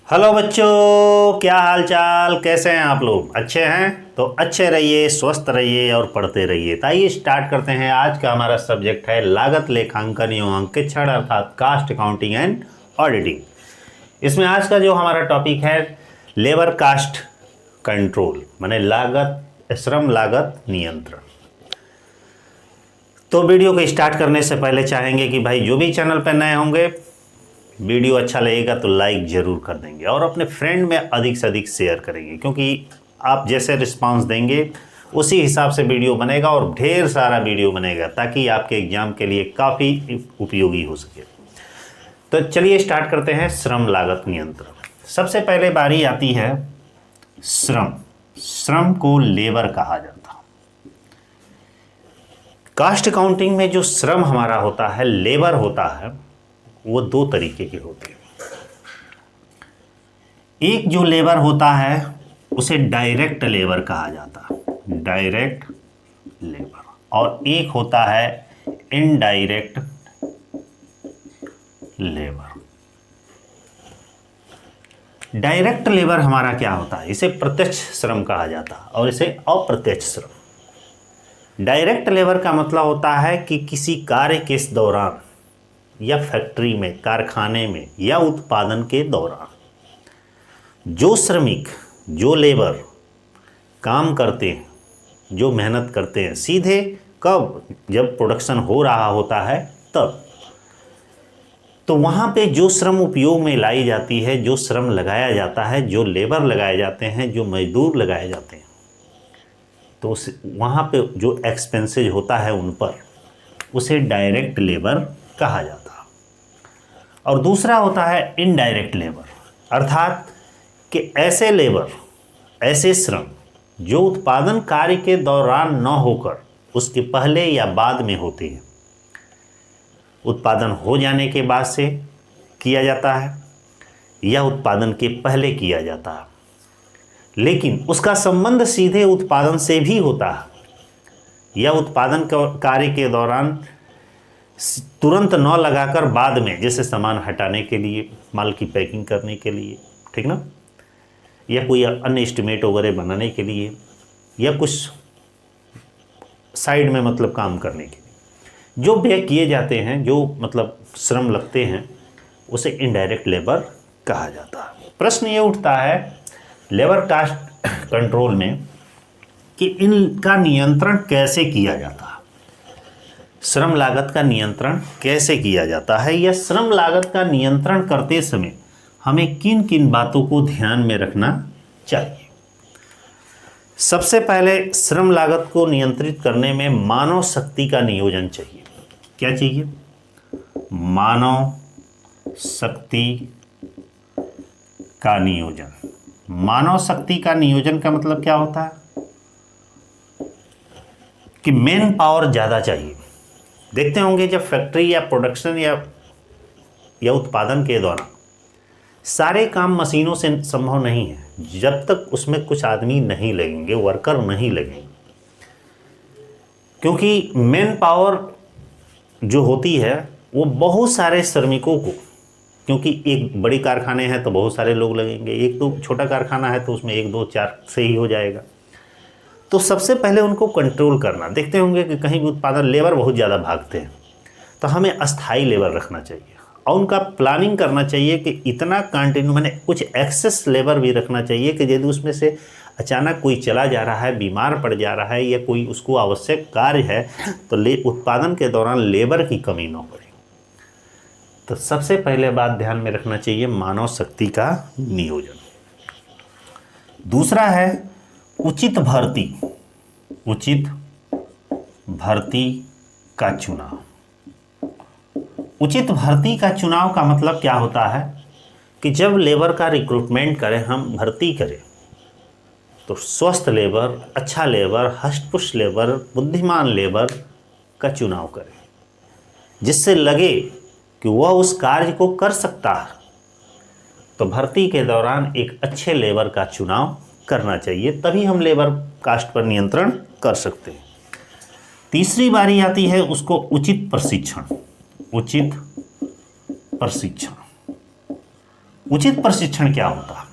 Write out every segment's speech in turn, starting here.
Hello बच्चों, क्या हाल चाल, कैसे हैं आप लोग? अच्छे हैं तो अच्छे रहिए, स्वस्थ रहिए और पढ़ते रहिए। तो आइए स्टार्ट करते हैं। आज का हमारा सब्जेक्ट है लागत लेखांकन एवं अंकेक्षण अर्थात कास्ट अकाउंटिंग एंड ऑडिटिंग। इसमें आज का जो हमारा टॉपिक है लेबर कास्ट कंट्रोल, माने श्रम लागत नियंत्रण। तो वीडियो को स्टार्ट करने से पहले चाहेंगे कि भाई जो भी चैनल पर नए होंगे, वीडियो अच्छा लगेगा तो लाइक ज़रूर कर देंगे और अपने फ्रेंड में अधिक से अधिक शेयर करेंगे, क्योंकि आप जैसे रिस्पांस देंगे उसी हिसाब से वीडियो बनेगा और ढेर सारा वीडियो बनेगा ताकि आपके एग्ज़ाम के लिए काफ़ी उपयोगी हो सके। तो चलिए स्टार्ट करते हैं श्रम लागत नियंत्रण। सबसे पहले बारी आती है श्रम को लेबर कहा जाता है। कास्ट अकाउंटिंग में जो श्रम हमारा होता है, लेबर होता है, वो दो तरीके के होते हैं। एक जो लेबर होता है उसे डायरेक्ट लेबर कहा जाता है, डायरेक्ट लेबर, और एक होता है इनडायरेक्ट लेबर। डायरेक्ट लेबर हमारा क्या होता है? इसे प्रत्यक्ष श्रम कहा जाता है और इसे अप्रत्यक्ष श्रम। डायरेक्ट लेबर का मतलब होता है कि किसी कार्य के दौरान या फैक्ट्री में, कारखाने में या उत्पादन के दौरान जो श्रमिक, जो लेबर काम करते हैं, जो मेहनत करते हैं, सीधे कब? जब प्रोडक्शन हो रहा होता है तब। तो वहाँ पे जो श्रम उपयोग में लाई जाती है, जो श्रम लगाया जाता है, जो लेबर लगाए जाते हैं, जो मजदूर लगाए जाते हैं, तो वहाँ पे जो एक्सपेंसेज होता है उन पर, उसे डायरेक्ट लेबर कहा जाता है। और दूसरा होता है इनडायरेक्ट लेबर, अर्थात कि ऐसे लेबर, ऐसे श्रम जो उत्पादन कार्य के दौरान न होकर उसके पहले या बाद में होते हैं। उत्पादन हो जाने के बाद से किया जाता है या उत्पादन के पहले किया जाता है, लेकिन उसका संबंध सीधे उत्पादन से भी होता है या उत्पादन कार्य के दौरान तुरंत न लगाकर बाद में, जैसे सामान हटाने के लिए, माल की पैकिंग करने के लिए, ठीक ना, या कोई अन्य एस्टिमेट वगैरह बनाने के लिए, या कुछ साइड में मतलब काम करने के लिए जो व्यय किए जाते हैं, जो मतलब श्रम लगते हैं, उसे इनडायरेक्ट लेबर कहा जाता है। प्रश्न ये उठता है लेबर कास्ट कंट्रोल में कि इनका नियंत्रण कैसे किया जाता है, श्रम लागत का नियंत्रण कैसे किया जाता है, या श्रम लागत का नियंत्रण करते समय हमें किन किन बातों को ध्यान में रखना चाहिए। सबसे पहले श्रम लागत को नियंत्रित करने में मानव शक्ति का नियोजन चाहिए। क्या चाहिए? मानव शक्ति का नियोजन। मानव शक्ति का नियोजन का मतलब क्या होता है कि मैन पावर ज़्यादा चाहिए। देखते होंगे जब फैक्ट्री या प्रोडक्शन या उत्पादन के दौरान सारे काम मशीनों से संभव नहीं है जब तक उसमें कुछ आदमी नहीं लगेंगे, वर्कर नहीं लगेंगे, क्योंकि मैन पावर जो होती है वो बहुत सारे श्रमिकों को, क्योंकि एक बड़ी कारखाने हैं तो बहुत सारे लोग लगेंगे, एक तो छोटा कारखाना है तो उसमें 1 2 4 से ही हो जाएगा। तो सबसे पहले उनको कंट्रोल करना। देखते होंगे कि कहीं भी उत्पादन लेबर बहुत ज़्यादा भागते हैं, तो हमें अस्थाई लेबर रखना चाहिए और उनका प्लानिंग करना चाहिए कि इतना कंटिन्यू, मैंने कुछ एक्सेस लेबर भी रखना चाहिए कि यदि उसमें से अचानक कोई चला जा रहा है, बीमार पड़ जा रहा है या कोई उसको आवश्यक कार्य है, तो उत्पादन के दौरान लेबर की कमी न पड़े। तो सबसे पहले बात ध्यान में रखना चाहिए मानव शक्ति का नियोजन। दूसरा है उचित भर्ती, उचित भर्ती का चुनाव। उचित भर्ती का चुनाव का मतलब क्या होता है कि जब लेबर का रिक्रूटमेंट करें, हम भर्ती करें, तो स्वस्थ लेबर, अच्छा लेबर, हष्टपुष्ट लेबर, बुद्धिमान लेबर का चुनाव करें, जिससे लगे कि वह उस कार्य को कर सकता है। तो भर्ती के दौरान एक अच्छे लेबर का चुनाव करना चाहिए, तभी हम लेबर कास्ट पर नियंत्रण कर सकते हैं। तीसरी बारी आती है उसको उचित प्रशिक्षण। उचित प्रशिक्षण उचित प्रशिक्षण क्या होता है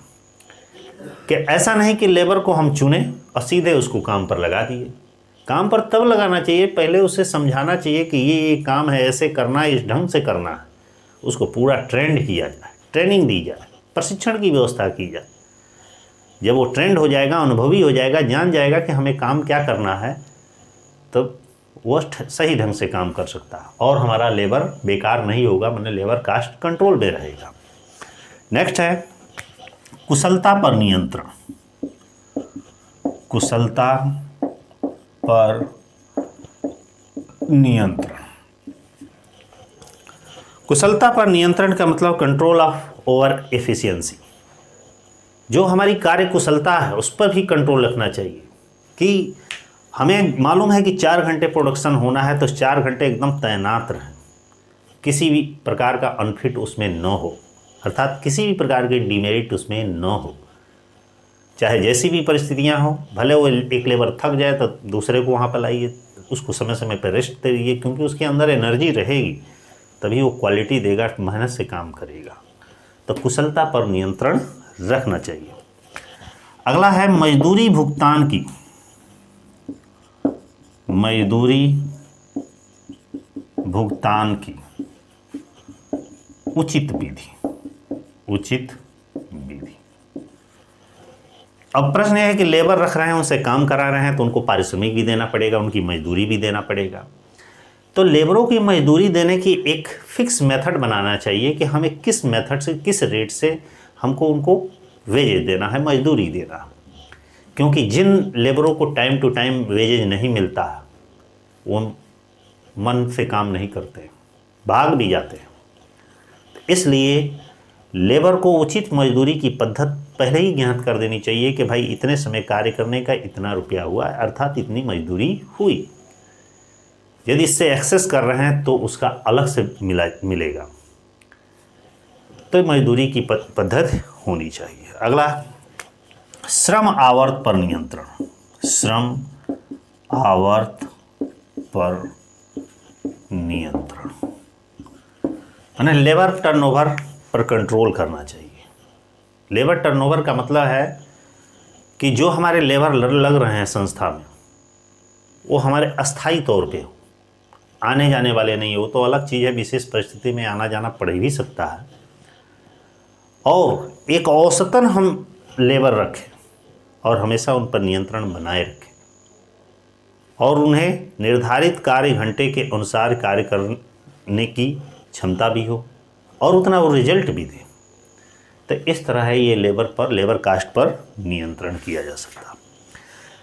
कि ऐसा नहीं कि लेबर को हम चुने और सीधे उसको काम पर लगा दिए। काम पर तब लगाना चाहिए, पहले उसे समझाना चाहिए कि ये काम है, ऐसे करना है, इस ढंग से करना है। उसको पूरा ट्रेंड किया जाए, ट्रेनिंग दी जाए, प्रशिक्षण की व्यवस्था की जाए। जब वो ट्रेंड हो जाएगा, अनुभवी हो जाएगा, जान जाएगा कि हमें काम क्या करना है, तब वो सही ढंग से काम कर सकता है और हमारा लेबर बेकार नहीं होगा, मतलब लेबर कास्ट कंट्रोल में रहेगा। नेक्स्ट है कुशलता पर नियंत्रण। कुशलता पर नियंत्रण। कुशलता पर नियंत्रण का मतलब कंट्रोल ऑफ ओवर एफिशिएंसी। जो हमारी कार्य कुशलता है उस पर भी कंट्रोल रखना चाहिए कि हमें मालूम है कि 4 घंटे प्रोडक्शन होना है तो 4 घंटे एकदम तैनात रहें, किसी भी प्रकार का अनफिट उसमें न हो, अर्थात किसी भी प्रकार के डिमेरिट उसमें न हो। चाहे जैसी भी परिस्थितियां हो, भले वो एक लेबर थक जाए तो दूसरे को वहाँ पर लाइए, उसको समय समय पर रेस्ट दीजिए, क्योंकि उसके अंदर एनर्जी रहेगी तभी वो क्वालिटी देगा, मेहनत से काम करेगा। तो कुशलता पर नियंत्रण रखना चाहिए। अगला है मजदूरी भुगतान की, मजदूरी भुगतान की उचित विधि, उचित विधि। अब प्रश्न यह है कि लेबर रख रहे हैं, उनसे काम करा रहे हैं तो उनको पारिश्रमिक भी देना पड़ेगा, उनकी मजदूरी भी देना पड़ेगा। तो लेबरों की मजदूरी देने की एक फिक्स मेथड बनाना चाहिए कि हमें किस मेथड से, किस रेट से हमको उनको वेजेज देना है, मजदूरी देना है। क्योंकि जिन लेबरों को टाइम टू टाइम वेजेज नहीं मिलता है वो मन से काम नहीं करते, भाग भी जाते हैं। इसलिए लेबर को उचित मजदूरी की पद्धति पहले ही ज्ञात कर देनी चाहिए कि भाई इतने समय कार्य करने का इतना रुपया हुआ, अर्थात इतनी मजदूरी हुई। यदि इससे एक्सेस कर रहे हैं तो उसका अलग से मिलेगा। तो मजदूरी की पद्धति होनी चाहिए। अगला श्रम आवर्त पर नियंत्रण। श्रम आवर्त पर नियंत्रण यानी लेबर टर्नओवर पर कंट्रोल करना चाहिए। लेबर टर्नओवर का मतलब है कि जो हमारे लेबर लग रहे हैं संस्था में वो हमारे अस्थायी तौर पे हो, आने जाने वाले नहीं हो। तो अलग चीज़ है, विशेष परिस्थिति में आना जाना पड़ भी सकता है। और एक औसतन हम लेबर रखें और हमेशा उन पर नियंत्रण बनाए रखें और उन्हें निर्धारित कार्य घंटे के अनुसार कार्य करने की क्षमता भी हो और उतना वो रिजल्ट भी दे। तो इस तरह है ये लेबर कास्ट पर नियंत्रण किया जा सकता है।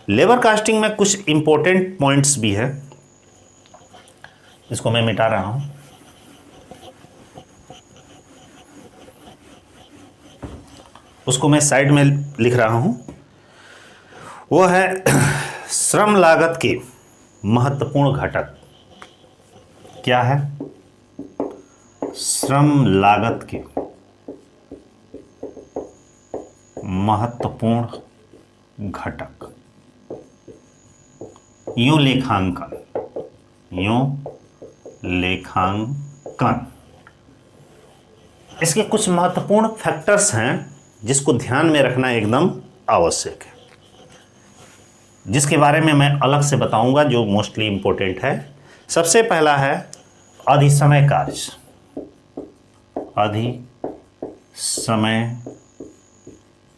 लेबर कास्टिंग में कुछ इंपॉर्टेंट पॉइंट्स भी है, इसको मैं मिटा रहा हूं। उसको मैं साइड में लिख रहा हूं। वो है श्रम लागत के महत्वपूर्ण घटक। क्या है? श्रम लागत के महत्वपूर्ण घटक। यूं लेखांकन इसके कुछ महत्वपूर्ण फैक्टर्स हैं जिसको ध्यान में रखना एकदम आवश्यक है, जिसके बारे में मैं अलग से बताऊंगा, जो मोस्टली इंपॉर्टेंट है। सबसे पहला है अधिसमय कार्य। अधिसमय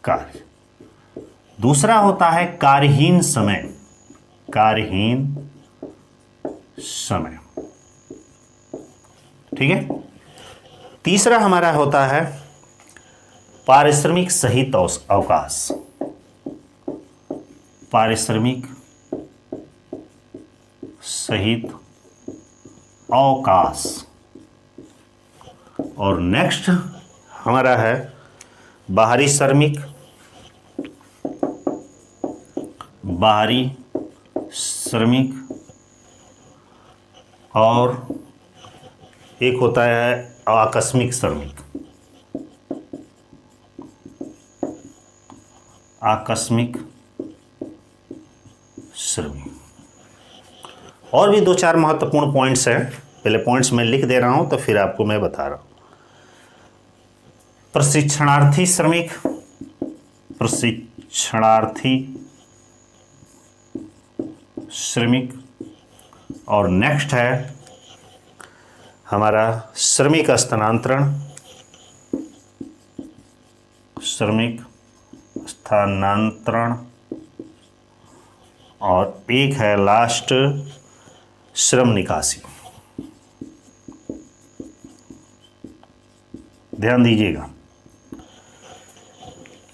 कार्य। दूसरा होता है कार्यहीन समय। कार्यहीन समय, ठीक है। तीसरा हमारा होता है पारिश्रमिक सहित अवकाश। पारिश्रमिक सहित अवकाश। और नेक्स्ट हमारा है बाहरी श्रमिक। बाहरी श्रमिक और एक होता है आकस्मिक श्रमिक। आकस्मिक श्रमिक। और भी 2-4 महत्वपूर्ण पॉइंट्स हैं, पहले पॉइंट्स मैं लिख दे रहा हूं तो फिर आपको मैं बता रहा हूं। प्रशिक्षणार्थी श्रमिक, प्रशिक्षणार्थी श्रमिक, और नेक्स्ट है हमारा श्रमिक स्थानांतरण, श्रमिक स्थानांतरण, और एक है लास्ट श्रम निकासी। ध्यान दीजिएगा,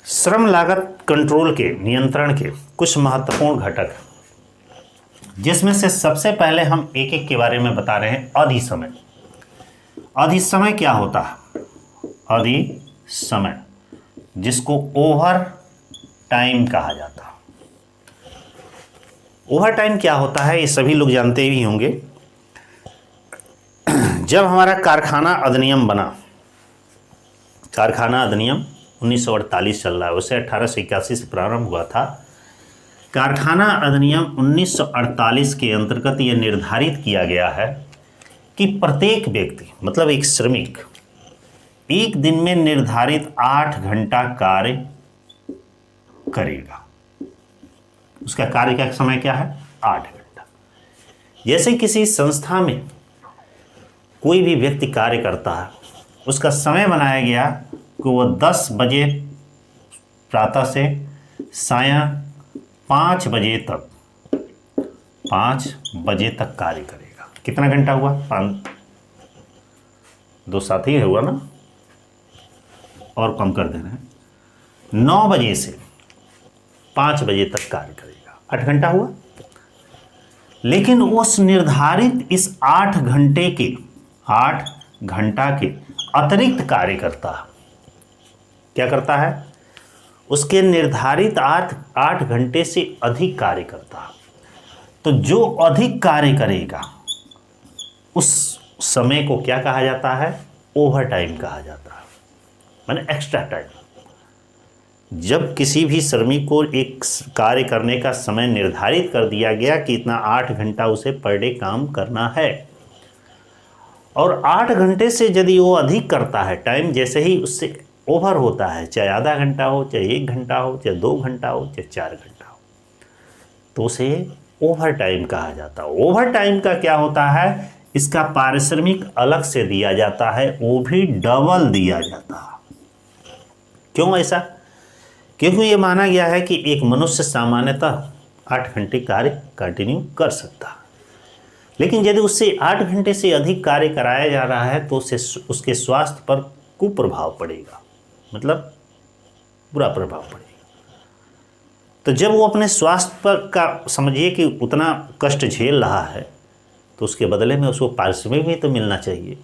श्रम लागत कंट्रोल के नियंत्रण के कुछ महत्वपूर्ण घटक, जिसमें से सबसे पहले हम एक एक के बारे में बता रहे हैं। अधिसमय। अधिसमय क्या होता है? अधिसमय, जिसको ओवर टाइम कहा जाता है। ओवर टाइम क्या होता है ये सभी लोग जानते भी होंगे। जब हमारा कारखाना अधिनियम बना, कारखाना अधिनियम 1948 चल रहा है, उसे 1881 से प्रारंभ हुआ था। कारखाना अधिनियम 1948 के अंतर्गत यह निर्धारित किया गया है कि प्रत्येक व्यक्ति, मतलब एक श्रमिक, एक दिन में निर्धारित 8 घंटा कार्य करेगा। उसका कार्य का समय क्या है? 8 घंटा। जैसे किसी संस्था में कोई भी व्यक्ति कार्य करता है, उसका समय बनाया गया कि वह 10 बजे प्रातः से सायं 5 बजे तक, 5 बजे तक कार्य करेगा। कितना घंटा हुआ? 5, 2 साथ ही हुआ ना, और कम कर दे रहे हैं। 9 बजे से 5 बजे तक कार्य करेगा, 8 घंटा हुआ। लेकिन उस निर्धारित इस 8 घंटे के, 8 घंटा के अतिरिक्त कार्य करता है। क्या करता है? उसके निर्धारित 8 घंटे से अधिक कार्य करता है। तो जो अधिक कार्य करेगा उस समय को क्या कहा जाता है? ओवर टाइम कहा जाता है, माने एक्स्ट्रा टाइम। जब किसी भी श्रमिक को एक कार्य करने का समय निर्धारित कर दिया गया कि इतना 8 घंटा उसे पर डे काम करना है, और 8 घंटे से यदि वो अधिक करता है टाइम, जैसे ही उससे ओवर होता है, चाहे आधा घंटा हो, चाहे 1 घंटा हो, चाहे 2 घंटा हो, चाहे 4 घंटा हो, तो उसे ओवर टाइम कहा जाता है। ओवर टाइम का क्या होता है? इसका पारिश्रमिक अलग से दिया जाता है, वो भी डबल दिया जाता है। क्यों ऐसा? क्योंकि ये माना गया है कि एक मनुष्य सामान्यतः 8 घंटे कार्य कंटिन्यू कर सकता है, लेकिन यदि उससे 8 घंटे से अधिक कार्य कराया जा रहा है तो उसके स्वास्थ्य पर कुप्रभाव पड़ेगा, मतलब बुरा प्रभाव पड़ेगा। तो जब वो अपने स्वास्थ्य पर का समझिए कि उतना कष्ट झेल रहा है, तो उसके बदले में उसको पारिश्रमिक भी तो मिलना चाहिए।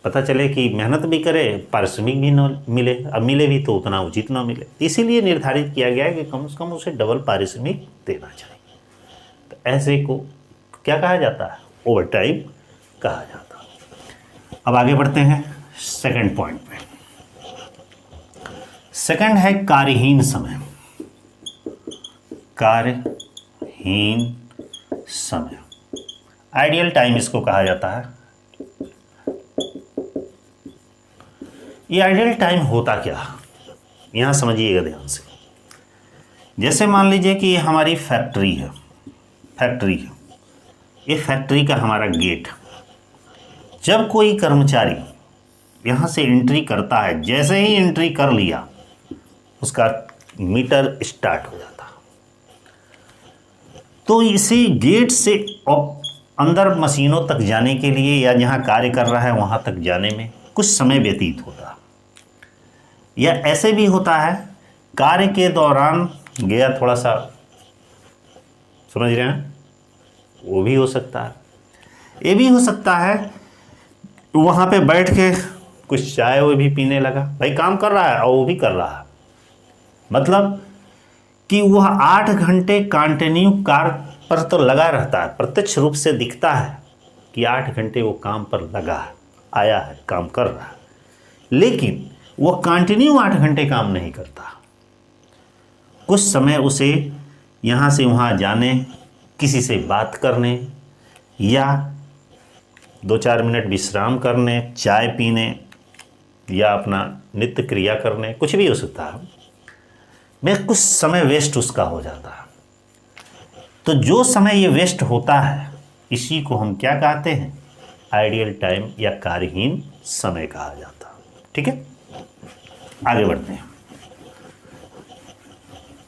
पता चले कि मेहनत भी करे, पारिश्रमिक भी न मिले, अब मिले भी तो उतना उचित ना मिले। इसीलिए निर्धारित किया गया है कि कम से कम उसे डबल पारिश्रमिक देना चाहिए। तो ऐसे को क्या कहा जाता है? ओवर टाइम कहा जाता है। अब आगे बढ़ते हैं सेकंड पॉइंट पे। सेकंड है कार्यहीन समय। कार्यहीन समय, आइडियल टाइम इसको कहा जाता है। ये आइडियल टाइम होता क्या? यहाँ समझिएगा ध्यान से। जैसे मान लीजिए कि ये हमारी फैक्ट्री है, ये फैक्ट्री का हमारा गेट। जब कोई कर्मचारी यहाँ से एंट्री करता है, जैसे ही एंट्री कर लिया उसका मीटर स्टार्ट हो जाता। तो इसी गेट से अंदर मशीनों तक जाने के लिए या जहाँ कार्य कर रहा है वहाँ तक जाने में कुछ समय व्यतीत होता है। या ऐसे भी होता है, कार्य के दौरान गया थोड़ा सा, समझ रहे हैं, वो भी हो सकता है। ये भी हो सकता है वहाँ पे बैठ के कुछ चाय वो भी पीने लगा, भाई काम कर रहा है और वो भी कर रहा है, मतलब कि वह 8 घंटे कंटिन्यू कार्य पर तो लगा रहता है। प्रत्यक्ष रूप से दिखता है कि 8 घंटे वो काम पर लगा है, आया है, काम कर रहा है, लेकिन वो कंटिन्यू 8 घंटे काम नहीं करता। कुछ समय उसे यहाँ से वहाँ जाने, किसी से बात करने या 2-4 मिनट विश्राम करने, चाय पीने, या अपना नित्य क्रिया करने, कुछ भी हो सकता है, में कुछ समय वेस्ट उसका हो जाता है। तो जो समय ये वेस्ट होता है इसी को हम क्या कहते हैं, आइडियल टाइम या कार्यहीन समय कहा जाता है। ठीक है, आगे बढ़ते हैं।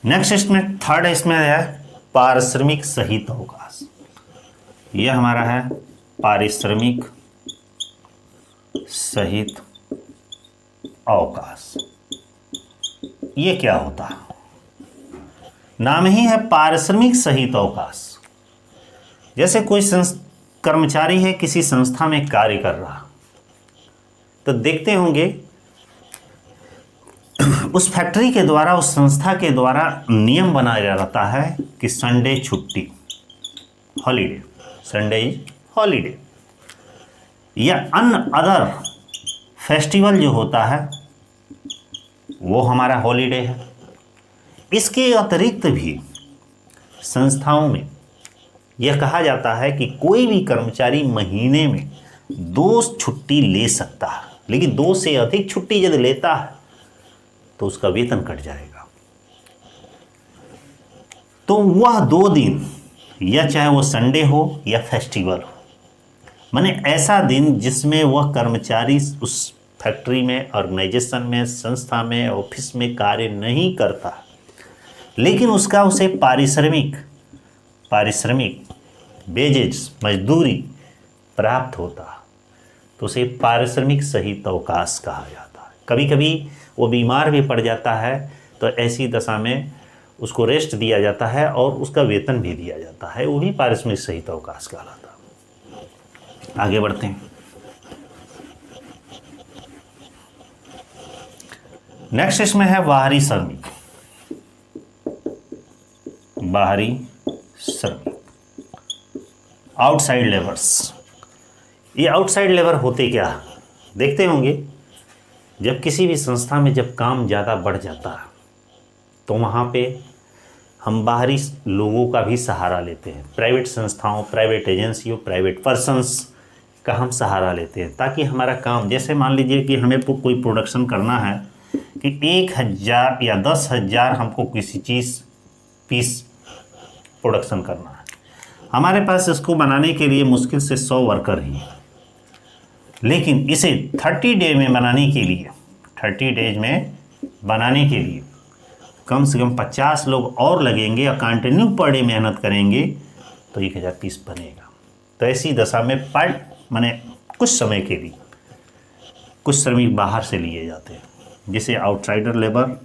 नेक्स्ट इसमें थर्ड इसमें है पारिश्रमिक सहित अवकाश। यह हमारा है पारिश्रमिक सहित अवकाश। ये क्या होता है, नाम ही है पारिश्रमिक सहित अवकाश। जैसे कोई कर्मचारी है, किसी संस्था में कार्य कर रहा, तो देखते होंगे उस फैक्ट्री के द्वारा, उस संस्था के द्वारा नियम बनाया जाता है कि संडे छुट्टी, हॉलीडे, संडे इज हॉलीडे, या अन्य अदर फेस्टिवल जो होता है वो हमारा हॉलीडे है। इसके अतिरिक्त भी संस्थाओं में यह कहा जाता है कि कोई भी कर्मचारी महीने में 2 छुट्टी ले सकता है, लेकिन 2 से अधिक छुट्टी यदि लेता है तो उसका वेतन कट जाएगा। तो वह 2 दिन, या चाहे वो संडे हो या फेस्टिवल हो, माने ऐसा दिन जिसमें वह कर्मचारी उस फैक्ट्री में, ऑर्गेनाइजेशन में, संस्था में, ऑफिस में कार्य नहीं करता, लेकिन उसका उसे पारिश्रमिक वेजेस, मजदूरी प्राप्त होता, तो उसे पारिश्रमिक सहित अवकाश कहा जाता है। कभी कभी वो बीमार भी पड़ जाता है तो ऐसी दशा में उसको रेस्ट दिया जाता है और उसका वेतन भी दिया जाता है, वो भी पारिश्रमिक सहित अवकाश कहलाता है। आगे बढ़ते हैं। नेक्स्ट इसमें है बाहरी श्रमिक। बाहरी श्रमिक, आउटसाइड लेबर्स। ये आउटसाइड लेबर होते क्या, देखते होंगे जब किसी भी संस्था में जब काम ज़्यादा बढ़ जाता है तो वहाँ पे हम बाहरी लोगों का भी सहारा लेते हैं। प्राइवेट संस्थाओं, प्राइवेट एजेंसियों, प्राइवेट पर्सन्स का हम सहारा लेते हैं ताकि हमारा काम, जैसे मान लीजिए कि हमें कोई प्रोडक्शन करना है कि 1000 या 10,000 हमको किसी चीज़ पीस प्रोडक्शन करना है, हमारे पास इसको बनाने के लिए मुश्किल से 100 वर्कर ही हैं, लेकिन इसे 30 डे में बनाने के लिए, 30 डेज में बनाने के लिए कम से कम 50 लोग और लगेंगे और कंटिन्यू पर डे मेहनत करेंगे तो 1000 पीस बनेगा। तो ऐसी दशा में माने कुछ समय के लिए कुछ श्रमिक बाहर से लिए जाते हैं, जिसे आउटसाइडर लेबर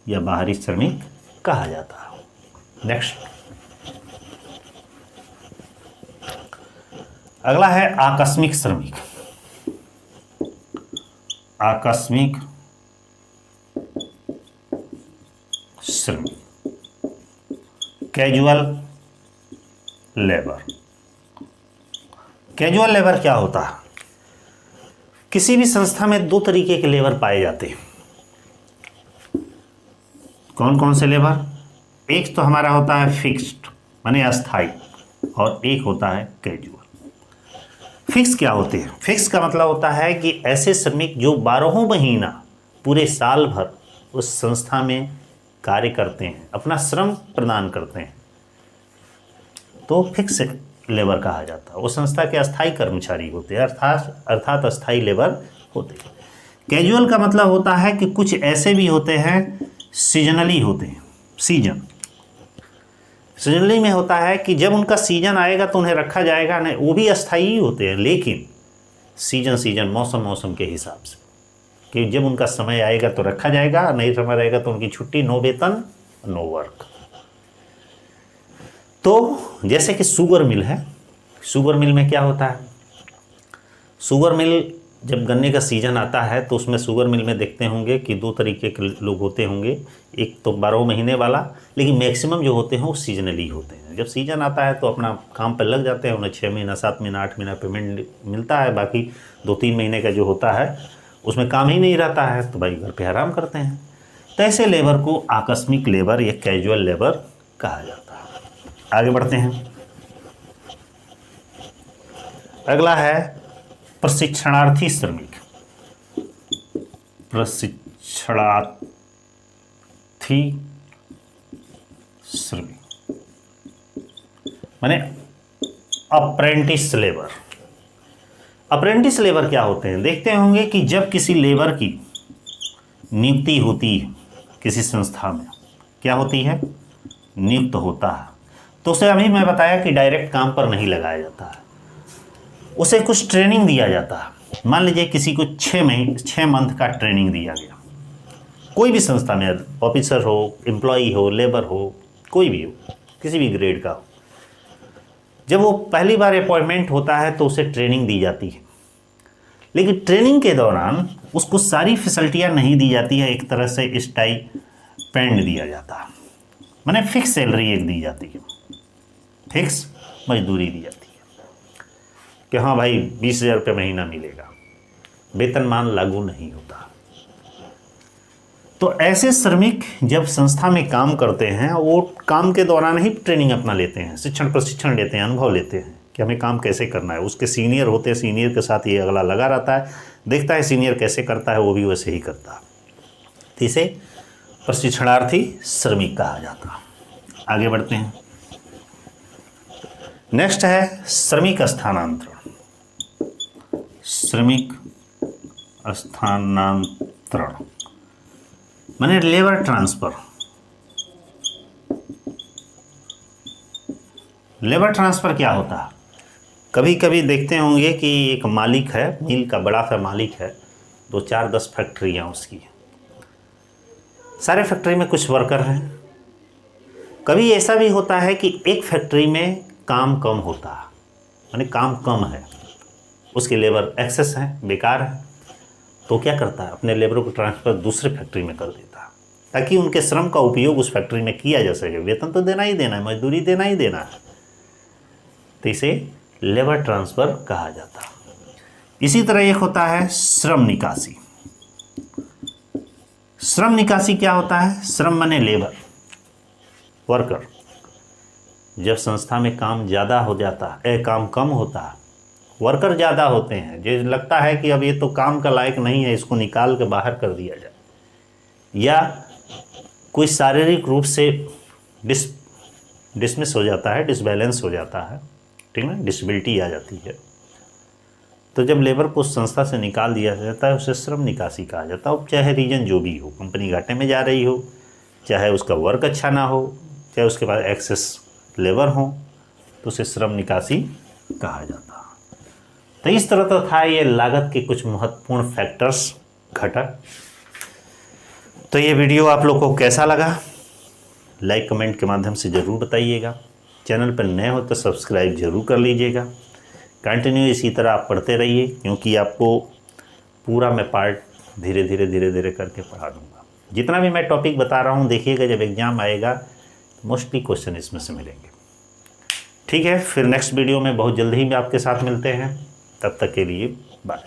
या बाहरी श्रमिक कहा जाता है। नेक्स्ट अगला है आकस्मिक श्रमिक। आकस्मिक श्रमिक, कैजुअल लेबर। कैजुअल लेबर क्या होता है, किसी भी संस्था में 2 तरीके के लेबर पाए जाते हैं। कौन कौन से लेबर, एक तो हमारा होता है फिक्स्ड माने अस्थाई, और एक होता है कैजुअल। फिक्स क्या होते हैं, फिक्स का मतलब होता है कि ऐसे श्रमिक जो 12 महीना पूरे साल भर उस संस्था में कार्य करते हैं, अपना श्रम प्रदान करते हैं, तो फिक्स लेबर कहा जाता है। वो संस्था के अस्थाई कर्मचारी होते हैं, अर्थात अस्थाई लेबर होते हैं। कैजुअल का मतलब होता है कि कुछ ऐसे भी होते हैं सीजनली होते हैं। सीजनली में होता है कि जब उनका सीजन आएगा तो उन्हें रखा जाएगा नहीं, वो भी अस्थाई ही होते हैं, लेकिन सीजन मौसम के हिसाब से, कि जब उनका समय आएगा तो रखा जाएगा, नहीं समय रहेगा तो उनकी छुट्टी, नो वेतन नो वर्क। तो जैसे कि शुगर मिल है, शुगर मिल में क्या होता है, शुगर मिल जब गन्ने का सीजन आता है तो उसमें शुगर मिल में देखते होंगे कि 2 तरीके के लोग होते होंगे, एक तो 12 महीने वाला, लेकिन मैक्सिमम जो होते हैं वो सीजनली होते हैं। जब सीजन आता है तो अपना काम पर लग जाते हैं, उन्हें 6 महीना, 7 महीना, 8 महीना पेमेंट मिलता है, बाकी 2-3 महीने का जो होता है उसमें काम ही नहीं रहता है, तो भाई घर पे आराम करते हैं। तो ऐसे लेबर को आकस्मिक लेबर या कैजुअल लेबर कहा जाता है। आगे बढ़ते हैं। अगला है प्रशिक्षणार्थी श्रमिक। प्रशिक्षणार्थी श्रमिक माने अप्रेंटिस लेबर। अप्रेंटिस लेबर क्या होते हैं? देखते होंगे कि जब किसी लेबर की नियुक्ति होती है किसी संस्था में, क्या होती है? नियुक्त होता है, तो उसे अभी मैं बताया कि डायरेक्ट काम पर नहीं लगाया जाता है, उसे कुछ ट्रेनिंग दिया जाता है। मान लीजिए किसी को 6 मंथ का ट्रेनिंग दिया गया, कोई भी संस्था में, ऑफिसर हो, एम्प्लॉई हो, लेबर हो, कोई भी हो, किसी भी ग्रेड का हो। जब वो पहली बार अपॉइंटमेंट होता है तो उसे ट्रेनिंग दी जाती है, लेकिन ट्रेनिंग के दौरान उसको सारी फैसिलिटियाँ नहीं दी जाती है। एक तरह से स्टाइपेंड दिया जाता है, माने फिक्स सैलरी एक दी जाती है, फिक्स मजदूरी दी जाती है कि हाँ भाई 20,000 रुपये महीना मिलेगा, वेतनमान लागू नहीं होता। तो ऐसे श्रमिक जब संस्था में काम करते हैं, वो काम के दौरान ही ट्रेनिंग अपना लेते हैं, प्रशिक्षण लेते हैं, अनुभव लेते हैं कि हमें काम कैसे करना है। उसके सीनियर होते हैं, सीनियर के साथ ये अगला लगा रहता है, देखता है सीनियर कैसे करता है, वो भी वैसे ही करता है। तो इसे प्रशिक्षणार्थी श्रमिक कहा जाता है। आगे बढ़ते हैं। नेक्स्ट है श्रमिक स्थानांतरण। श्रमिक स्थानांतरण माने लेबर ट्रांसफर। लेबर ट्रांसफर क्या होता है? कभी कभी देखते होंगे कि एक मालिक है, मिल का बड़ा सा मालिक है, 2, 4, 10 फैक्ट्रियाँ उसकी, सारे फैक्ट्री में कुछ वर्कर हैं। कभी ऐसा भी होता है कि एक फैक्ट्री में काम कम होता है, माने काम कम है, उसकी लेबर एक्सेस है, बेकार है, तो क्या करता है? अपने लेबरों को ट्रांसफ़र दूसरे फैक्ट्री में कर देता है, ताकि उनके श्रम का उपयोग उस फैक्ट्री में किया जा सके। वेतन तो देना ही देना है, मजदूरी देना ही देना है, तो इसे लेबर ट्रांसफ़र कहा जाता है। इसी तरह एक होता है श्रम निकासी। श्रम निकासी क्या होता है? श्रम माने लेबर, वर्कर। जब संस्था में काम ज़्यादा हो जाता है, काम कम होता है, वर्कर ज़्यादा होते हैं, जो लगता है कि अब ये तो काम का लायक नहीं है, इसको निकाल के बाहर कर दिया जाए, या कोई शारीरिक रूप से डिसमिस हो जाता है, डिसबैलेंस हो जाता है, ठीक है, डिसेबिलिटी आ जाती है, तो जब लेबर को संस्था से निकाल दिया जाता है उसे श्रम निकासी कहा जाता है। अब चाहे रीजन जो भी हो, कंपनी घाटे में जा रही हो, चाहे उसका वर्क अच्छा ना हो, चाहे उसके पास एक्सेस लेबर हो, तो उसे श्रम निकासी कहा जाता है। तो इस तरह तो था ये लागत के कुछ महत्वपूर्ण फैक्टर्स, घटक। तो ये वीडियो आप लोग को कैसा लगा? लाइक कमेंट के माध्यम से ज़रूर बताइएगा। चैनल पर नए हो तो सब्सक्राइब जरूर कर लीजिएगा। कंटिन्यू इसी तरह आप पढ़ते रहिए, क्योंकि आपको पूरा मैं पार्ट धीरे धीरे करके पढ़ा दूँगा। जितना भी मैं टॉपिक बता रहा हूँ, देखिएगा जब एग्ज़ाम आएगा मोस्टली क्वेश्चन इसमें से मिलेंगे। ठीक है, फिर नेक्स्ट वीडियो में बहुत जल्दी ही आपके साथ मिलते हैं। तब तक के लिए बाय।